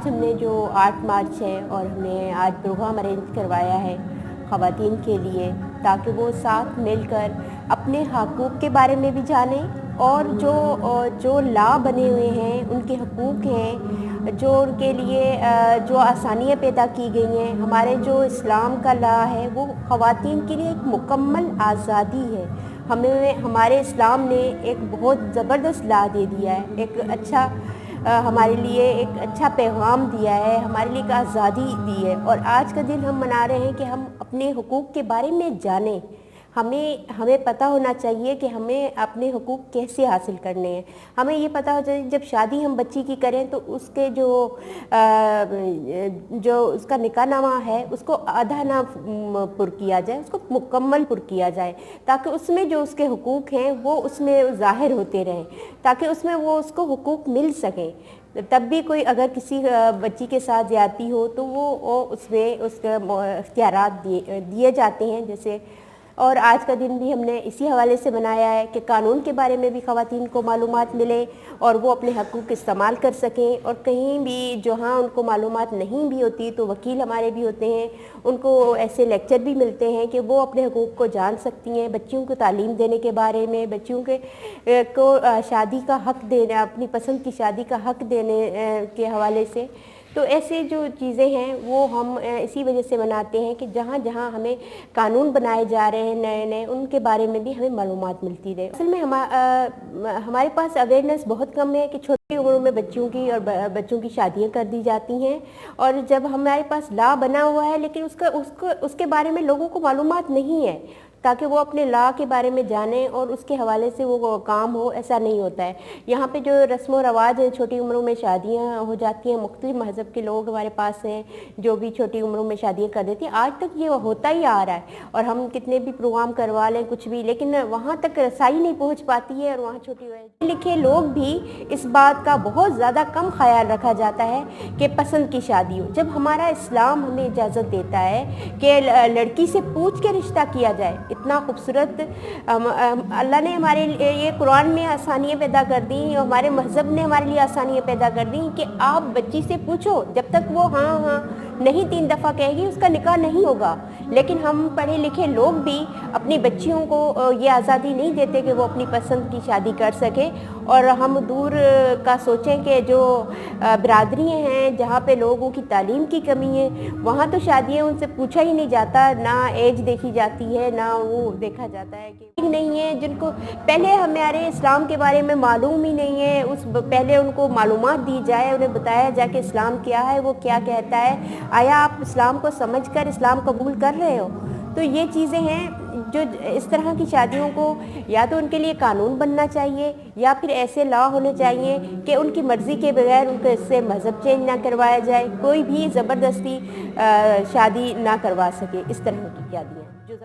ہم نے جو 8 مارچ ہے اور ہم نے آج پروگرام ارینج کروایا ہے خواتین کے لیے تاکہ وہ ساتھ مل کر اپنے حقوق کے بارے میں بھی جانیں اور جو لا بنے ہوئے ہیں ان کے حقوق ہیں جو ان کے لیے جو آسانیاں پیدا کی گئی ہیں. ہمارے جو اسلام کا لا ہے وہ خواتین کے لیے ایک مکمل آزادی ہے. ہمارے اسلام نے ایک بہت زبردست لا دے دیا ہے, ایک اچھا ہمارے لیے ایک اچھا پیغام دیا ہے, ہمارے لیے ایک آزادی دی ہے. اور آج کا دن ہم منا رہے ہیں کہ ہم اپنے حقوق کے بارے میں جانیں. ہمیں پتہ ہونا چاہیے کہ ہمیں اپنے حقوق کیسے حاصل کرنے ہیں. ہمیں یہ پتہ ہو چاہیے جب شادی ہم بچی کی کریں تو اس کے جو اس کا نکاح نامہ ہے اس کو آدھا نہ پر کیا جائے, اس کو مکمل پر کیا جائے تاکہ اس میں جو اس کے حقوق ہیں وہ اس میں ظاہر ہوتے رہیں, تاکہ اس میں وہ اس کو حقوق مل سکیں. تب بھی کوئی اگر کسی بچی کے ساتھ زیادتی ہو تو وہ اس میں اس کے اختیارات دیے جاتے ہیں جیسے. اور آج کا دن بھی ہم نے اسی حوالے سے منایا ہے کہ قانون کے بارے میں بھی خواتین کو معلومات ملے اور وہ اپنے حقوق استعمال کر سکیں. اور کہیں بھی جہاں ان کو معلومات نہیں بھی ہوتی تو وکیل ہمارے بھی ہوتے ہیں, ان کو ایسے لیکچر بھی ملتے ہیں کہ وہ اپنے حقوق کو جان سکتی ہیں. بچیوں کو تعلیم دینے کے بارے میں, بچیوں کو شادی کا حق دینا, اپنی پسند کی شادی کا حق دینے کے حوالے سے. تو ایسے جو چیزیں ہیں وہ ہم اسی وجہ سے مناتے ہیں کہ جہاں جہاں ہمیں قانون بنائے جا رہے ہیں نئے نئے, ان کے بارے میں بھی ہمیں معلومات ملتی رہے. اصل میں ہمارے پاس اویئرنیس بہت کم ہے کہ چھوٹی عمروں میں بچیوں کی اور بچوں کی شادیاں کر دی جاتی ہیں. اور جب ہمارے پاس لا بنا ہوا ہے لیکن اس کے بارے میں لوگوں کو معلومات نہیں ہے تاکہ وہ اپنے لا کے بارے میں جانیں اور اس کے حوالے سے وہ کام ہو, ایسا نہیں ہوتا ہے. یہاں پہ جو رسم و رواج ہیں, چھوٹی عمروں میں شادیاں ہو جاتی ہیں, مختلف مذہب کے لوگ ہمارے پاس ہیں جو بھی چھوٹی عمروں میں شادیاں کر دیتی ہیں. آج تک یہ ہوتا ہی آ رہا ہے اور ہم کتنے بھی پروگرام کروا لیں کچھ بھی, لیکن وہاں تک رسائی نہیں پہنچ پاتی ہے. اور وہاں پڑھے لکھے لوگ بھی اس بات کا بہت زیادہ کم خیال رکھا جاتا ہے کہ پسند کی شادی ہو, جب ہمارا اسلام ہمیں اجازت دیتا ہے کہ لڑکی سے پوچھ کے رشتہ کیا جائے. اتنا خوبصورت اللہ نے ہمارے یہ قرآن میں آسانیاں پیدا کر دیں, ہمارے مذہب نے ہمارے لیے آسانیاں پیدا کر دیں کہ آپ بچی سے پوچھو, جب تک وہ ہاں ہاں نہیں 3 دفعہ کہے گی اس کا نکاح نہیں ہوگا. لیکن ہم پڑھے لکھے لوگ بھی اپنی بچیوں کو یہ آزادی نہیں دیتے کہ وہ اپنی پسند کی شادی کر سکے. اور ہم دور کا سوچیں کہ جو برادریاں ہیں جہاں پہ لوگوں کی تعلیم کی کمی ہے وہاں تو شادیاں ان سے پوچھا ہی نہیں جاتا, نہ ایج دیکھی جاتی ہے نہ وہ دیکھا جاتا ہے کہ نہیں ہے. جن کو پہلے ہمارے اسلام کے بارے میں معلوم ہی نہیں ہے, پہلے ان کو معلومات دی جائے, انہیں بتایا جائے کہ اسلام کیا ہے, وہ کیا کہتا ہے, آیا آپ اسلام کو سمجھ کر اسلام قبول کر رہے ہو. تو یہ چیزیں ہیں جو اس طرح کی شادیوں کو یا تو ان کے لیے قانون بننا چاہیے یا پھر ایسے لا ہونے چاہیے کہ ان کی مرضی کے بغیر ان کو اس سے مذہب چینج نہ کروایا جائے, کوئی بھی زبردستی شادی نہ کروا سکے. اس طرح کی شادیاں جو